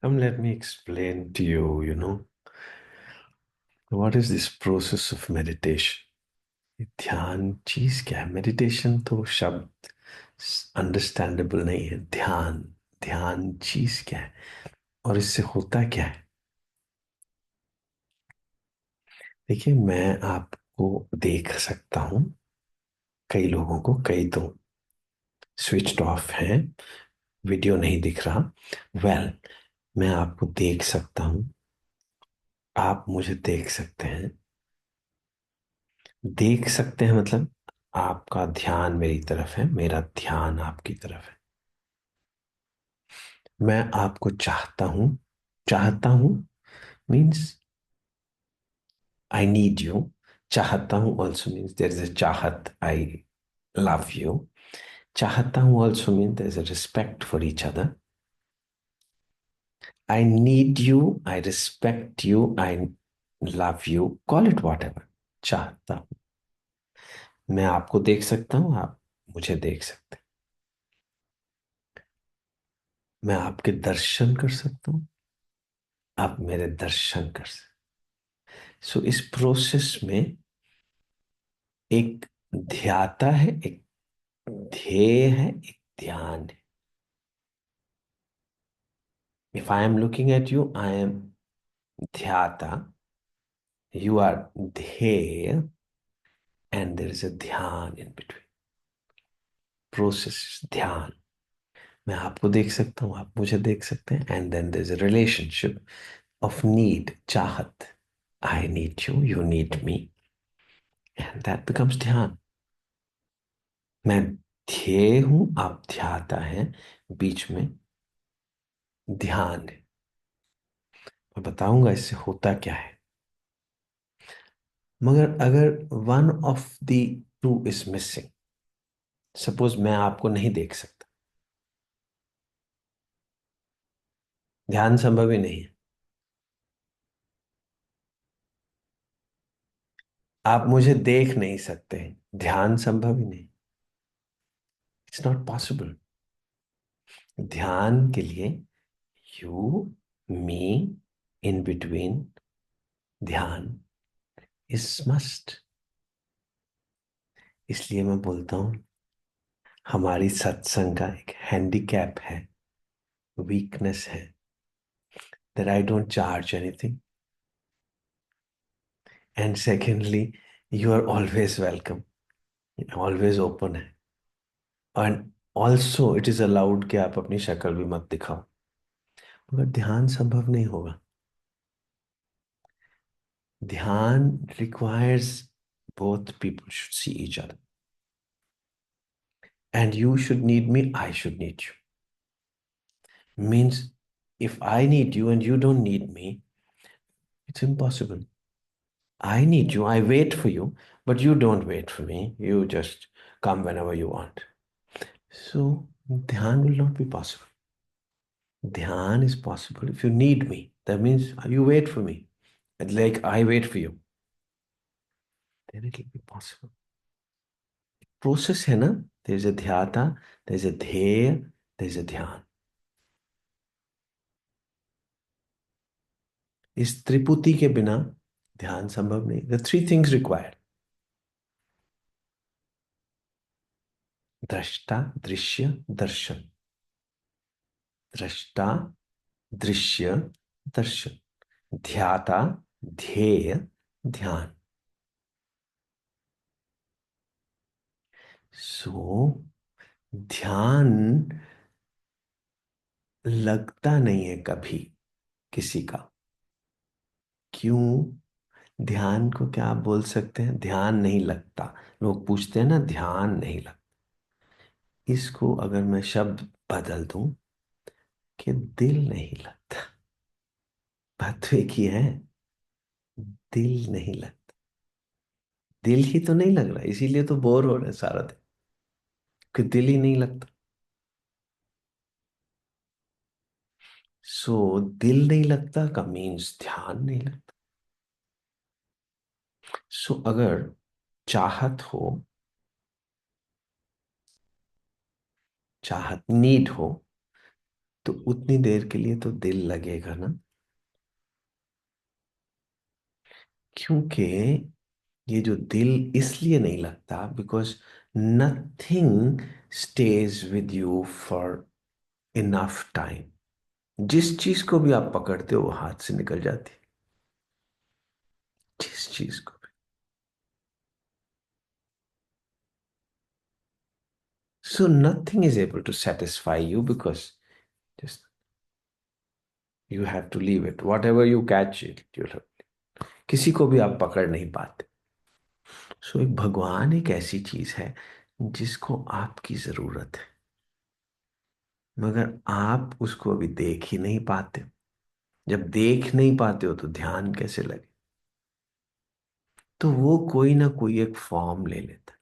Let me explain to you, what is this process of meditation? ध्यान चीज क्या है? मेडिटेशन तो शब्द अंडरस्टैंडेबल नहीं है। ध्यान ध्यान चीज क्या है और इससे होता क्या है? देखिए, मैं आपको देख सकता हूँ। कई लोगों को, कई तो स्विच्ड ऑफ हैं, वीडियो नहीं दिख रहा। मैं आपको देख सकता हूँ, आप मुझे देख सकते हैं। देख सकते हैं मतलब आपका ध्यान मेरी तरफ है, मेरा ध्यान आपकी तरफ है। मैं आपको चाहता हूं। चाहता हूं मीन्स आई नीड यू। चाहता हूं also means there is a चाहत, आई लव यू। चाहता हूं also means there is a respect for each other. I need you, I respect you, I love you, call it what ever. चाहता हूं। मैं आपको देख सकता हूं, आप मुझे देख सकते हैं। मैं आपके दर्शन कर सकता हूं, आप मेरे दर्शन कर सकते। सो इस प्रोसेस में एक ध्याता है, एक ध्येय है, एक ध्यान है। If I am looking at you, I am ध्याता, यू आर ध्येय, एंड देयर इज अ ध्यान इन बिटवीन। प्रोसेस ध्यान। मैं आपको देख सकता हूं, आप मुझे देख सकते हैं, and then there is a relationship of need, चाहत। I need you, you need me, and that becomes ध्यान। मैं ध्येय हूं, आप ध्याता है, बीच में ध्यान है। मैं बताऊंगा इससे होता क्या है। मगर अगर one of the two is missing, suppose मैं आपको नहीं देख सकता, ध्यान संभव ही नहीं है। आप मुझे देख नहीं सकते, ध्यान संभव ही नहीं। It's not possible. ध्यान के लिए यू, मी, इन बिटवीन, ध्यान इज मस्ट। इसलिए मैं बोलता हूं, हमारी सत्संग का एक हैंडीकैप है, वीकनेस है, that I don't charge anything. And secondly, you are always welcome, always open है। And also it is allowed कि आप अपनी शक्ल भी मत दिखाओ। मगर ध्यान संभव नहीं होगा। ध्यान requires both people should see each other, and you should need me, I should need you. Means if I need you and you don't need me, it's impossible. I need you, I wait for you, but you don't wait for me, you just come whenever you want. So dhyan will not be possible. Dhyan is possible if you need me. That means you wait for me. Like I wait for you. Then it will be possible. Process है ना? There is a dhyata, there is a dheya, there is a ध्यान। इस त्रिपुटी के बिना ध्यान संभव नहीं। The three things required: दृष्टा, दृश्य, दर्शन। दृष्टा, दृश्य, दर्शन। ध्याता, ध्येय, ध्यान। सो ध्यान लगता नहीं है कभी किसी का। क्यों? ध्यान को क्या आप बोल सकते हैं? ध्यान नहीं लगता। लोग पूछते हैं ना, ध्यान नहीं लगता। इसको अगर मैं शब्द बदल दूं कि दिल नहीं लगता, बात तो एक ही है। दिल नहीं लगता। दिल ही तो नहीं लग रहा, इसीलिए तो बोर हो रहे हैं सारा दिन, कि दिल ही नहीं लगता। सो दिल नहीं लगता का मीन्स ध्यान नहीं लगता। सो अगर चाहत हो, चाहत नीड हो, तो उतनी देर के लिए तो दिल लगेगा ना, क्योंकि ये जो दिल इसलिए नहीं लगता, because nothing stage with you for enough time. जिस चीज को भी आप पकड़ते हो वो हाथ से निकल जाती है, जिस चीज को भी। So nothing is able to satisfy you, because just you have to leave it, whatever you catch it you. किसी को भी आप पकड़ नहीं पाते। सो एक भगवान एक ऐसी चीज है जिसको आपकी जरूरत है, मगर आप उसको अभी देख ही नहीं पाते। जब देख नहीं पाते हो तो ध्यान कैसे लगे? तो वो कोई ना कोई एक फॉर्म ले लेता है,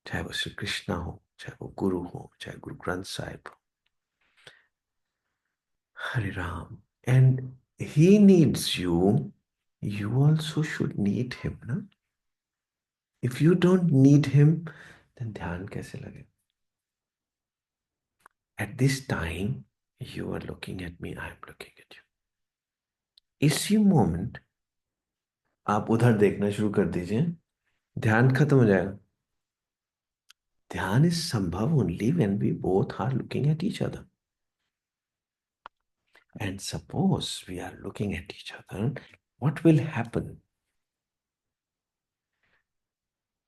चाहे वो श्री कृष्णा हो, चाहे वो गुरु हो, चाहे गुरु ग्रंथ साहिब हो, Hare Ram. And he needs you also should need him ना। If you don't need him, then ध्यान कैसे लगे? At this time you are looking at me, I am looking at you. इसी मोमेंट आप उधर देखना शुरू कर दीजिए, ध्यान खत्म हो जाएगा। ध्यान is संभव only when we both are looking at each other. And suppose we are looking at each other, what will happen?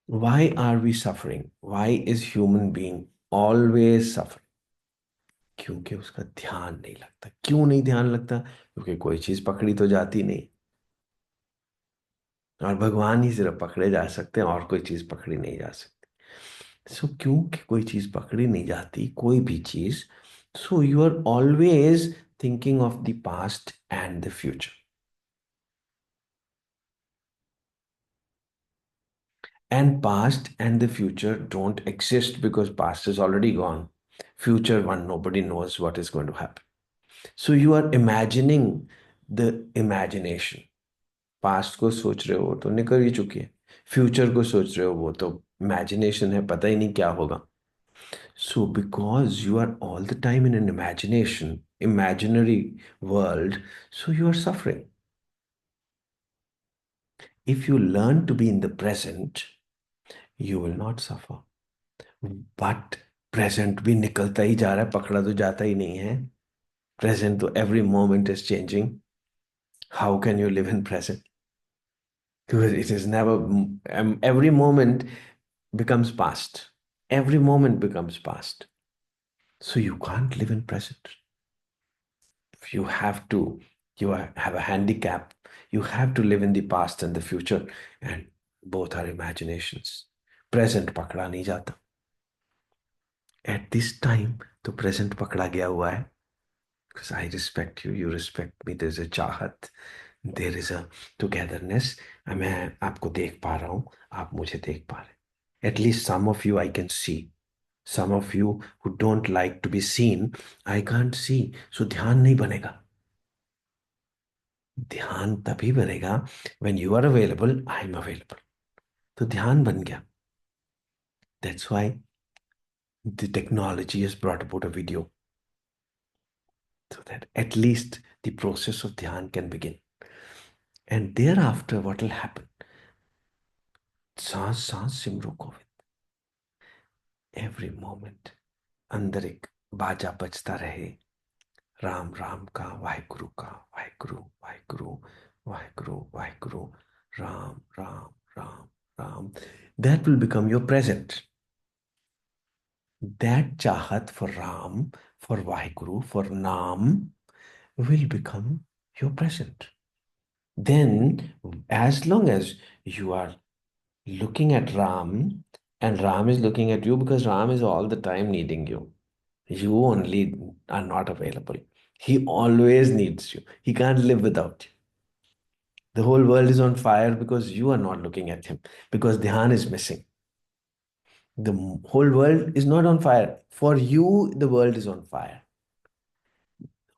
Why are we suffering? Why is human being always suffering? क्योंकि उसका ध्यान नहीं लगता। क्यों नहीं ध्यान लगता? क्योंकि कोई चीज पकड़ी तो जाती नहीं, और भगवान ही सिर्फ पकड़े जा सकते हैं, और कोई चीज पकड़ी नहीं जा सकती। सो क्योंकि कोई चीज पकड़ी नहीं जाती, कोई भी चीज, so you are always thinking of the past and the future. And past and the future don't exist because past is already gone. Future one, nobody knows what is going to happen. So you are imagining the imagination. Past को सोच रहे हो तो निकल ही चुकी है, future को सोच रहे हो वो तो imagination है, पता ही नहीं क्या होगा। So because you are all the time in an imagination, imaginary world, so you are suffering. If you learn to be in the present, you will not suffer. But present भी निकलता ही जा रहा है, पकड़ा तो जाता ही नहीं है। प्रेजेंट तो every moment is changing. How can you live in present? Because it is never, every moment becomes past. Every moment becomes past. So you can't live in present. You have to, have a handicap. You have to live in the past and the future, and both are imaginations. Present पकड़ा नहीं जाता। At this time, तो present पकड़ा गया हुआ है, because I respect you, you respect me. There's a चाहत, there is a togetherness. मैं आपको देख पा रहा हूँ, आप मुझे देख पा रहे हैं। At least some of you I can see. Some of you who don't like to be seen, I can't see. So ध्यान नहीं बनेगा। ध्यान तभी बनेगा when you are available, I'm available. तो ध्यान बन गया। That's why the technology has brought about a video, so that at least the process of dhyan can begin. And thereafter, what will happen? सांस सांस सिमरो गोविंद, एवरी मोमेंट अंदर एक बाजा बजता रहे, राम राम का, वाहिगुरु का, Waheguru Waheguru Waheguru Waheguru, Ram Ram Ram Ram. That will become your present. That chahat for Ram, for Vaheguru, for Nam will become your present. Then, as long as you are looking at Ram, and Ram is looking at you, because Ram is all the time needing you. You only are not available. He always needs you. He can't live without you. The whole world is on fire because you are not looking at him, because Dhyan is missing. The whole world is not on fire. For you, the world is on fire.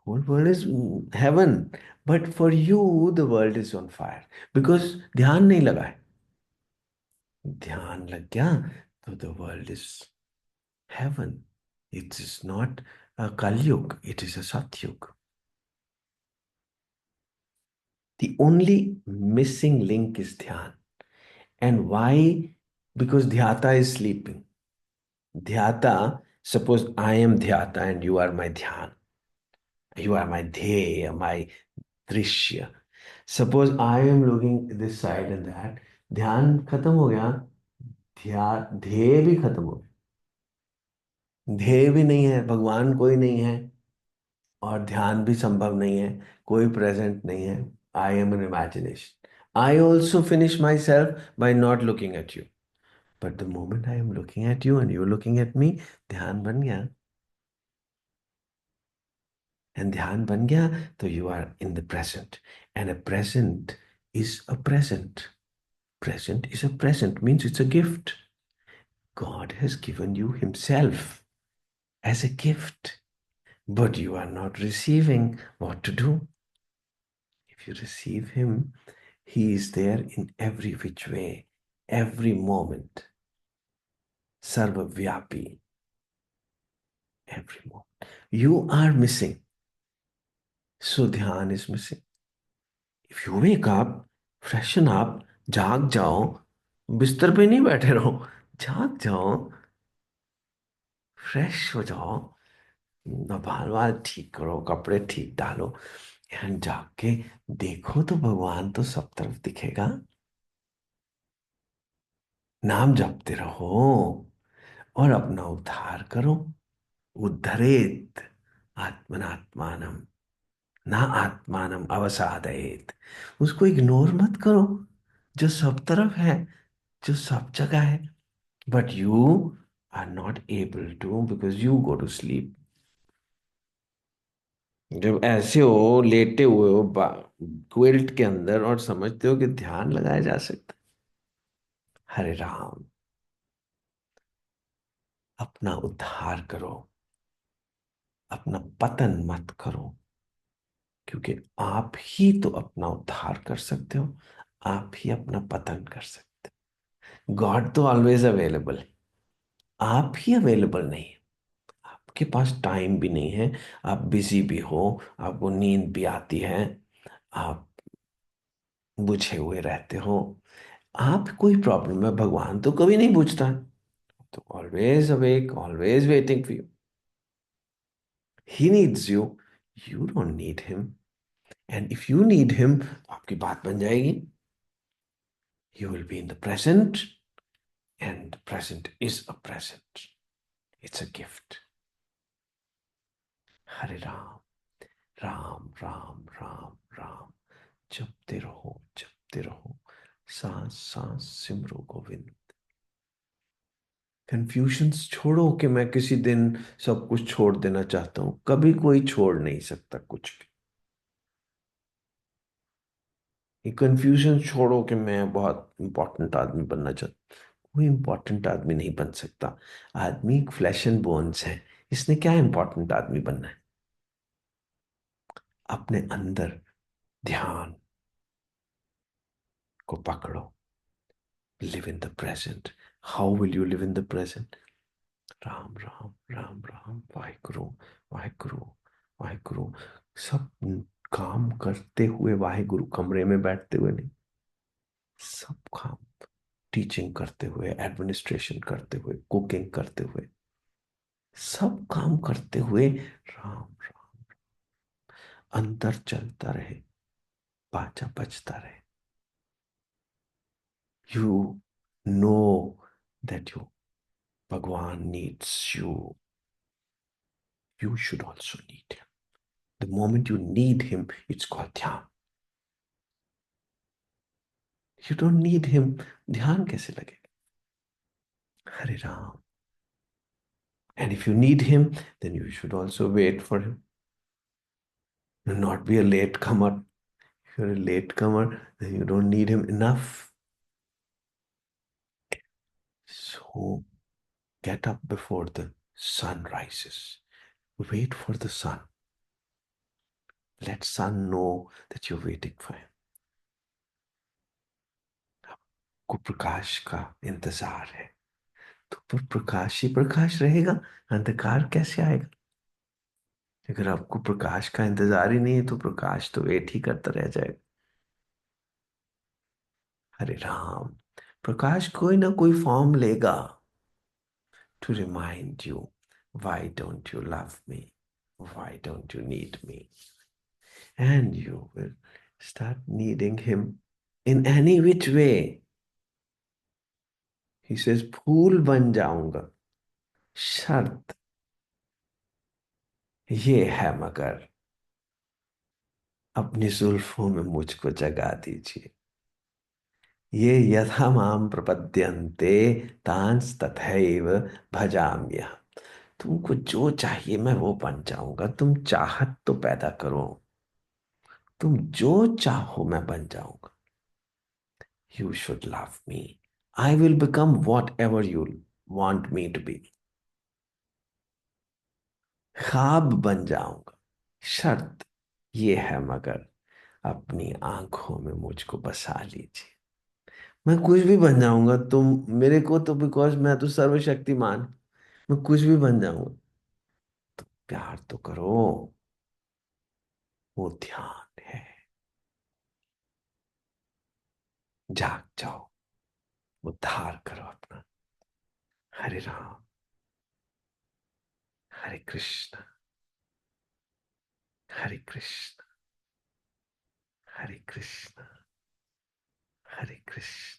Whole world is heaven. But for you, the world is on fire. Because ध्यान नहीं लगा है। ध्यान लग गया तो the world is heaven. It is not a Kalyug, it is a Satyug. The only missing link is Dhyan. And why? Because Dhyata is sleeping. Dhyata, suppose I am Dhyata and you are my Dhyan. You are my Dheya, my Drishya. Suppose I am looking this side and that. ध्यान खत्म हो गया, ध्यान ध्येय भी खत्म हो गया, ध्येय भी नहीं है, भगवान कोई नहीं है, और ध्यान भी संभव नहीं है, कोई प्रेजेंट नहीं है. I am an imagination. I also finish myself by not looking at you. But the moment I am looking at you and you looking at me, ध्यान बन गया. एंड ध्यान बन गया तो you are in the present. And a present is a present. Present is a present, means it's a gift. God has given you Himself as a gift, but you are not receiving. What to do? If you receive Him, He is there in every which way, every moment, Sarvavyapi, every moment. You are missing, so Dhyan is missing. If you wake up, freshen up, जाग जाओ, बिस्तर पे नहीं बैठे रहो, जाग जाओ, fresh हो जाओ, बाल बाल ठीक करो, कपड़े ठीक डालो, एंड जाग के देखो तो भगवान तो सब तरफ दिखेगा. नाम जपते रहो और अपना उद्धार करो. उद्धरेत आत्मनात्मानम, ना आत्मानम अवसादयेत. उसको इग्नोर मत करो, जो सब तरफ है, जो सब जगह है. But you are not able to, because you go to sleep. जब ऐसे हो, लेटे हुए हो क्विल्ट के अंदर और समझते हो कि ध्यान लगाया जा सकता है, हरे राम, अपना उद्धार करो, अपना पतन मत करो. क्योंकि आप ही तो अपना उद्धार कर सकते हो, आप ही अपना पतन कर सकते हो. गॉड तो ऑलवेज अवेलेबल है, आप ही अवेलेबल नहीं है. आपके पास टाइम भी नहीं है, आप बिजी भी हो, आपको नींद भी आती है, आप बुझे हुए रहते हो. आप कोई प्रॉब्लम है, भगवान तो कभी नहीं पूछता, तो always awake, always waiting for you. He needs you, you don't need him. And if you need him तो आपकी बात बन जाएगी. You will be in the present, and present is a present, it's a gift. Hare Ram, Ram Ram Ram Ram. जपते रहो, जपते रहो, सांस सांस सिमरो गोविंद. कंफ्यूजन्स छोड़ो कि मैं किसी दिन सब कुछ छोड़ देना चाहता हूं. कभी कोई छोड़ नहीं सकता कुछ भी. ये कंफ्यूजन छोड़ो कि मैं बहुत इंपॉर्टेंट आदमी बनना चाहता. कोई इंपॉर्टेंट आदमी नहीं बन सकता. आदमी फ्लैश एंड बोन्स है, इसने क्या इंपॉर्टेंट आदमी बनना है. अपने अंदर ध्यान को पकड़ो. Live in the present. How will you live in the present? Ram Ram Ram Ram, Waheguru Waheguru Waheguru. सब काम करते हुए वाहिगुरु, कमरे में बैठते हुए नहीं, सब काम, टीचिंग करते हुए, एडमिनिस्ट्रेशन करते हुए, कुकिंग करते हुए, सब काम करते हुए राम राम. अंदर चलता रहे, बाजा बजता रहे. यू नो दैट यू, भगवान needs you. You should also need him. The moment you need him, it's called ध्यान. You don't need him, ध्यान कैसे लगेगा? हरे Ram. And if you need him, then you should also wait for him. Do not be a late comer. If you're a late comer, then you don't need him enough. So get up before the sun rises. Wait for the sun. Let sun know that you're waiting for him. आपको प्रकाश का इंतजार है, तो पर प्रकाश ही प्रकाश रहेगा, अंधकार कैसे आएगा? अगर आपको प्रकाश का इंतजार ही नहीं है तो प्रकाश तो वेट ही करता रह जाएगा। हरे राम। प्रकाश कोई ना कोई फॉर्म लेगा to remind you, why don't you love me? Why don't you need me? And you will start needing him in any which way. He says, फूल बन जाऊंगा, शर्त ये है मगर अपनी जुल्फों में मुझको जगा दीजिए। ये यथा माम प्रपद्यन्ते तांस तथैव भजाम्यहम्। तुमको जो चाहिए मैं वो बन जाऊंगा, तुम चाहत तो पैदा करो, तुम जो चाहो मैं बन जाऊंगा। You should love me, I will become whatever you want me to be. ख्वाब बन जाऊंगा, शर्त ये है मगर अपनी आंखों में मुझको बसा लीजिए। मैं कुछ भी बन जाऊंगा, तुम मेरे को तो, बिकॉज मैं तो सर्वशक्तिमान, मैं कुछ भी बन जाऊंगा, प्यार तो करो। वो ध्यान है। जाग जाओ, उद्धार करो अपना। हरे राम, हरे कृष्ण, हरे कृष्ण, हरे कृष्ण, हरे कृष्ण।